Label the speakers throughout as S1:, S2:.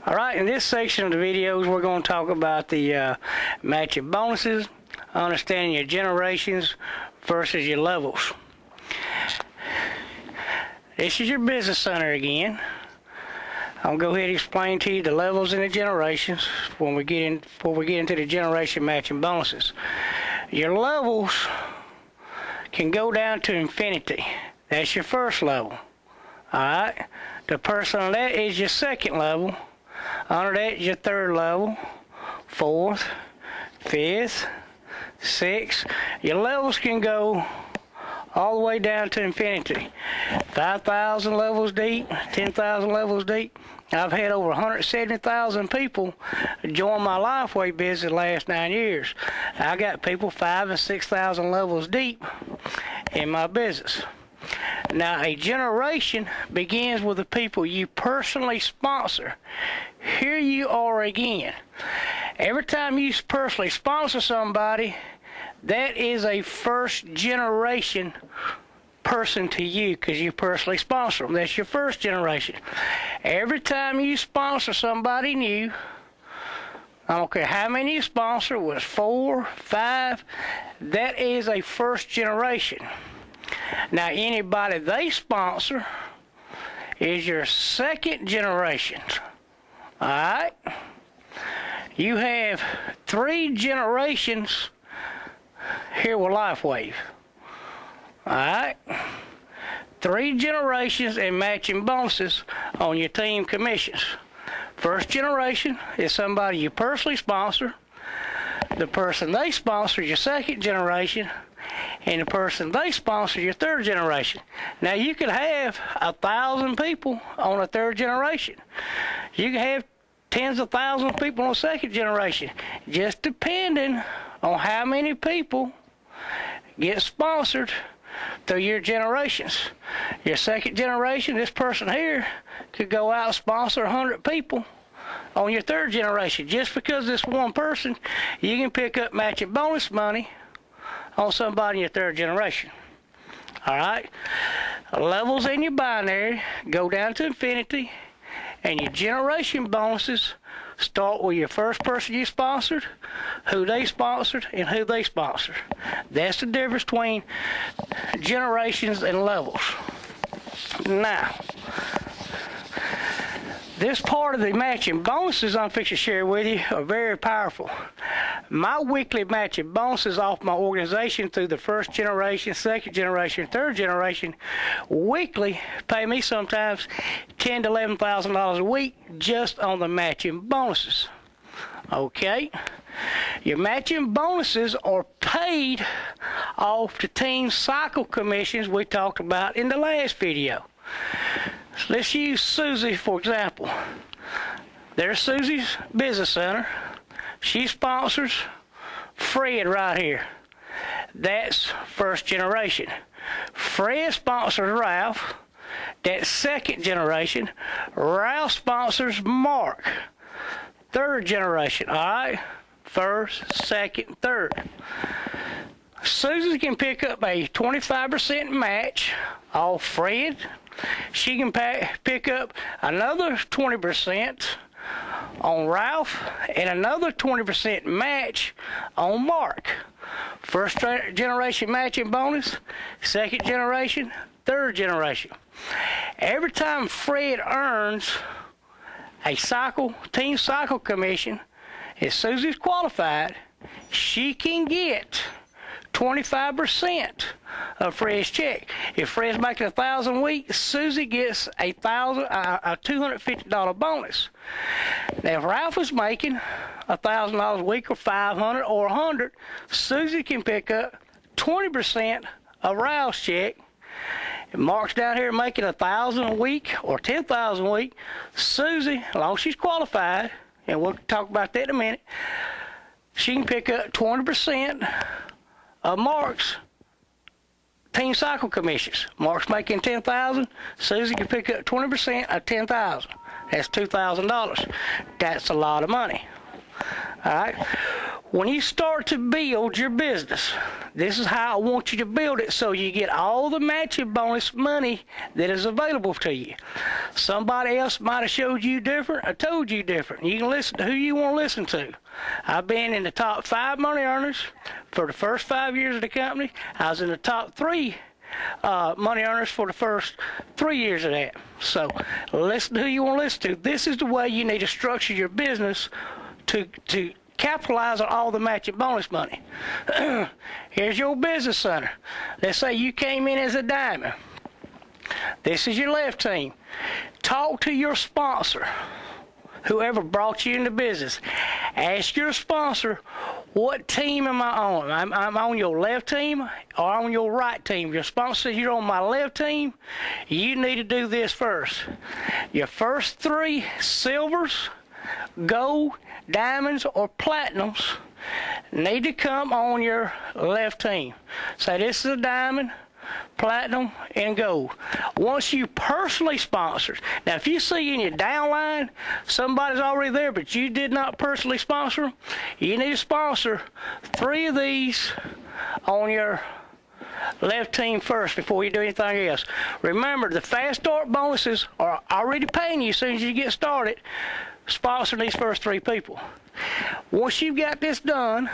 S1: Alright, in this section of the videos, we're going to talk about the matching bonuses, understanding your generations versus your levels. This is your business center again. I'll go ahead and explain to you the levels and the generations before we get into the generation matching bonuses. Your levels can go down to infinity. That's your first level. Alright, the person on that is your second level. Under that is your third level, fourth, fifth, sixth. Your levels can go all the way down to infinity. 5,000 levels deep, 10,000 levels deep. I've had over 170,000 people join my LifeWave business the last 9 years. I got people 5,000 and 6,000 levels deep in my business. Now, a generation begins with the people you personally sponsor. Here you are again. Every time you personally sponsor somebody, that is a first generation person to you because you personally sponsor them. That's your first generation. Every time you sponsor somebody new, I don't care how many you sponsor, was 4, 5, that is a first generation. Now, anybody they sponsor is your second generation. Alright? You have 3 generations here with LifeWave. Alright? 3 generations in matching bonuses on your team commissions. First generation is somebody you personally sponsor. The person they sponsor is your second generation. And the person they sponsor your third generation. Now, you could have 1,000 people on a third generation. You can have tens of thousands of people on a second generation, just depending on how many people get sponsored through your generations. Your second generation, this person here could go out and sponsor 100 people on your third generation. Just because this one person, you can pick up matching bonus money on somebody in your third generation. Alright? Levels in your binary go down to infinity, and your generation bonuses start with your first person you sponsored, who they sponsored, and who they sponsored. That's the difference between generations and levels. Now, this part of the matching bonuses I'm fixing to share with you are very powerful. My weekly matching bonuses off my organization through the first generation, second generation, third generation, weekly pay me sometimes $10,000 to $11,000 a week just on the matching bonuses. Okay? Your matching bonuses are paid off the team cycle commissions we talked about in the last video. Let's use Susie for example. There's Susie's business center. She sponsors Fred right here. That's first generation. Fred sponsors Ralph. That's second generation. Ralph sponsors Mark. Third generation. Alright? First, second, third. Susie can pick up a 25% match off Fred. She can pick up another 20% on Ralph and another 20% match on Mark. First generation matching bonus, second generation, third generation. Every time Fred earns a team cycle commission, if Susie's qualified, she can get 25% of Fred's check. If Fred's making $1,000 a week, Susie gets a $250 bonus. Now, if Ralph is making $1,000 a week, or $500 or $100, Susie can pick up 20% of Ralph's check. If Mark's down here making $1,000 a week or $10,000 a week, Susie, as long as she's qualified, and we'll talk about that in a minute, she can pick up 20% of Mark's team cycle commissions. Mark's making $10,000. Susie can pick up 20% of $10,000. That's $2,000. That's a lot of money. All right. When you start to build your business, this is how I want you to build it so you get all the matching bonus money that is available to you. Somebody else might have showed you different or told you different. You can listen to who you want to listen to. I've been in the top 5 money earners for the first 5 years of the company. I was in the top 3 money earners for the first 3 years of that. So listen to who you want to listen to. This is the way you need to structure your business to capitalize on all the matching bonus money. Here's your business center. Let's say you came in as a diamond. This is your left team. Talk to your sponsor, whoever brought you into business. Ask your sponsor, what team am I on? I'm on your left team or on your right team. Your sponsor says you're on my left team. You need to do this first. Your first 3 silvers, gold, diamonds, or platinums need to come on your left team. Say this is a diamond, platinum, and gold. Once you personally sponsor, now if you see in your downline somebody's already there but you did not personally sponsor them, you need to sponsor 3 of these on your left team first before you do anything else. Remember, the fast start bonuses are already paying you as soon as you get started. Sponsor these first 3 people. Once you've got this done,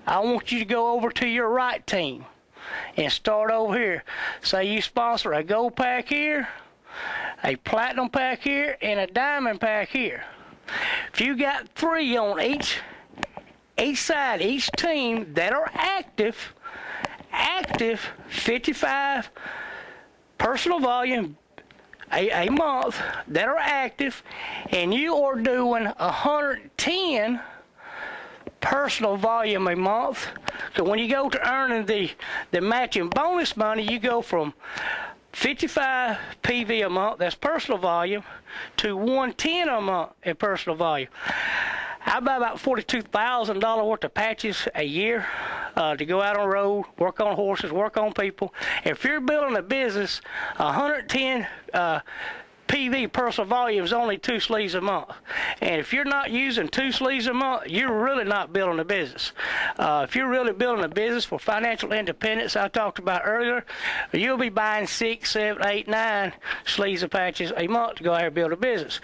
S1: I want you to go over to your right team and start over here. Say you sponsor a gold pack here, a platinum pack here, and a diamond pack here. If you got 3 on each side, each team that are active 55 personal volume a month that are active, and you are doing 110 personal volume a month. So when you go to earning the matching bonus money, you go from 55 PV a month, that's personal volume, to 110 a month in personal volume. I buy about $42,000 worth of patches a year to go out on the road, work on horses, work on people. If you're building a business, 110 PV personal volume is only 2 sleeves a month. And if you're not using 2 sleeves a month, you're really not building a business. If you're really building a business for financial independence, I talked about earlier, you'll be buying 6, 7, 8, 9 sleeves of patches a month to go out and build a business.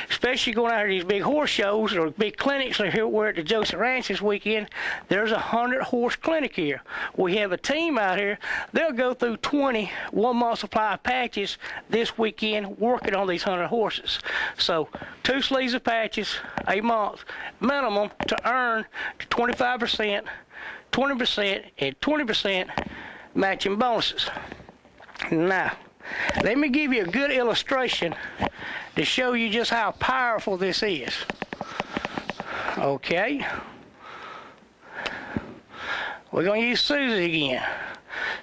S1: Especially going out to these big horse shows or big clinics like here we're at the Joseph Ranch this weekend. There's a 100-horse clinic here. We have a team out here. They'll go through 20 1-month supply of patches this weekend working on these 100 horses. So 2 sleeves of patches a month minimum to earn 25%, 20%, and 20% matching bonuses. Now, let me give you a good illustration to show you just how powerful this is. Okay. We're going to use Susie again.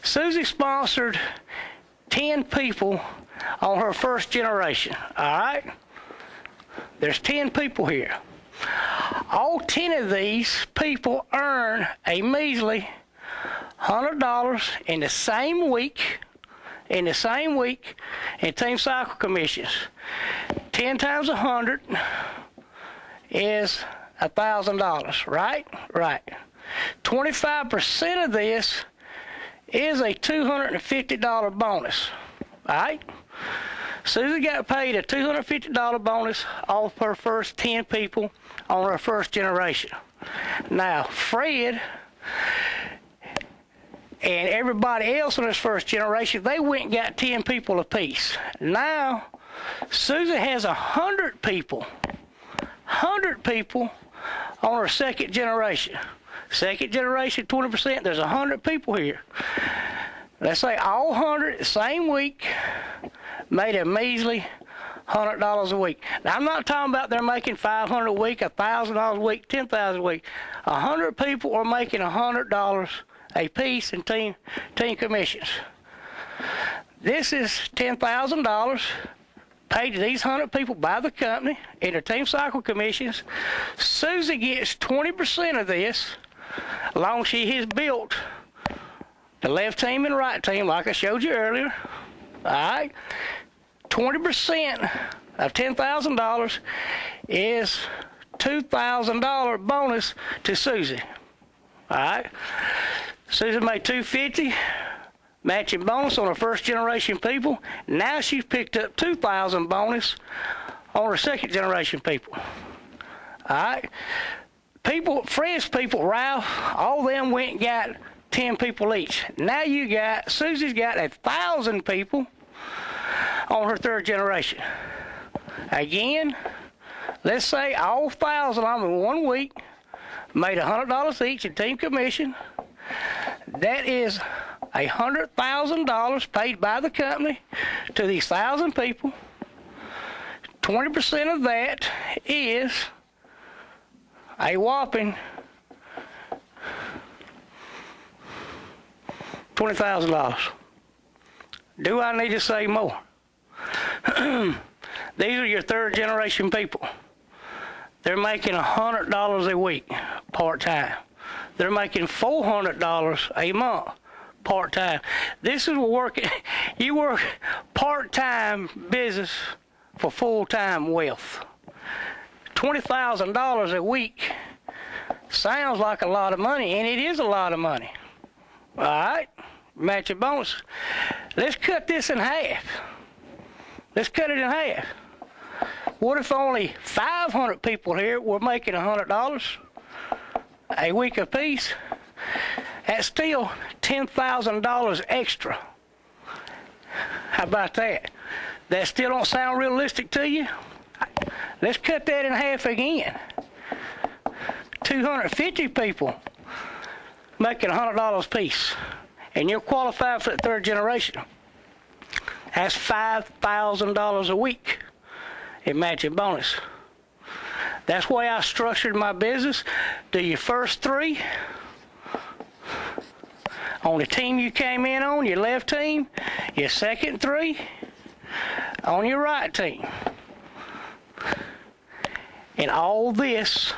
S1: Susie sponsored 10 people on her first generation. All right? There's 10 people here. All 10 of these people earn a measly $100 in the same week in team cycle commissions. 10 times 100 is $1,000, right? Right. 25% of this is a $250 bonus. All right? Susie got paid a $250 bonus off her first 10 people on her first generation. Now, Fred and everybody else in his first generation, they went and got 10 people apiece. Now, Susie has 100 people on her second generation. Second generation, 20%, there's 100 people here. Let's say all 100 the same week made a measly $100 a week. Now, I'm not talking about they're making $500 a week, $1,000 a week, $10,000 a week. 100 people are making $100 a piece in team commissions. This is $10,000 paid to these 100 people by the company in their team cycle commissions. Susie gets 20% of this, as long as she has built the left team and right team, like I showed you earlier. All right? 20% of $10,000 is $2,000 bonus to Susie. All right? Susie made $250. matching bonus on her first generation people. Now she's picked up 2,000 bonus on her second generation people. All right. People, Fred's people, Ralph, all them went and got 10 people each. Now Susie's got 1,000 people on her third generation. Again, let's say all 1,000 of them in 1 week made $100 each in team commission. That is $100,000 paid by the company to these 1,000 people. 20% of that is a whopping $20,000. Do I need to say more? These are your third generation people. They're making $100 a week part-time. They're making $400 a month part-time. This is working. You work part-time business for full-time wealth. $20,000 a week sounds like a lot of money, and it is a lot of money. All right, matching bonus. Let's cut this in half. Let's cut it in half. What if only 500 people here were making $100 a week apiece? That's still $10,000 extra. How about that? That still don't sound realistic to you? Let's cut that in half again. 250 people making $100 apiece, and you're qualified for the third generation. That's $5,000 a week in matching bonus. That's the way I structured my business. Do your first 3 on the team you came in on, your left team, your second 3 on your right team. And all this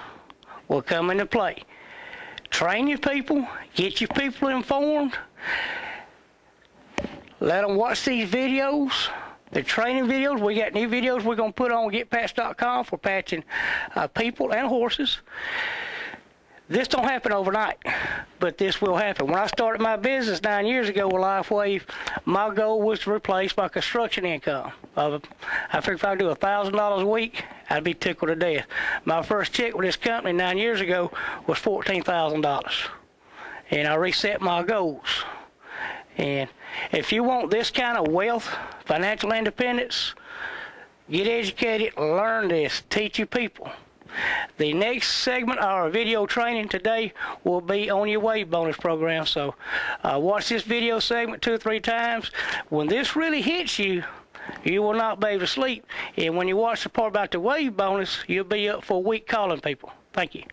S1: will come into play. Train your people, get your people informed, let them watch these videos, the training videos. We got new videos we're going to put on getpatched.com for patching people and horses. This don't happen overnight, but this will happen. When I started my business 9 years ago with LifeWave, my goal was to replace my construction income. I figured if I do $1,000 a week, I'd be tickled to death. My first check with this company 9 years ago was $14,000, and I reset my goals. And if you want this kind of wealth, financial independence, get educated, learn this, teach your people. The next segment of our video training today will be on your wave bonus program. So watch this video segment 2 or 3 times. When this really hits you, you will not be able to sleep. And when you watch the part about the wave bonus, you'll be up for a week calling people. Thank you.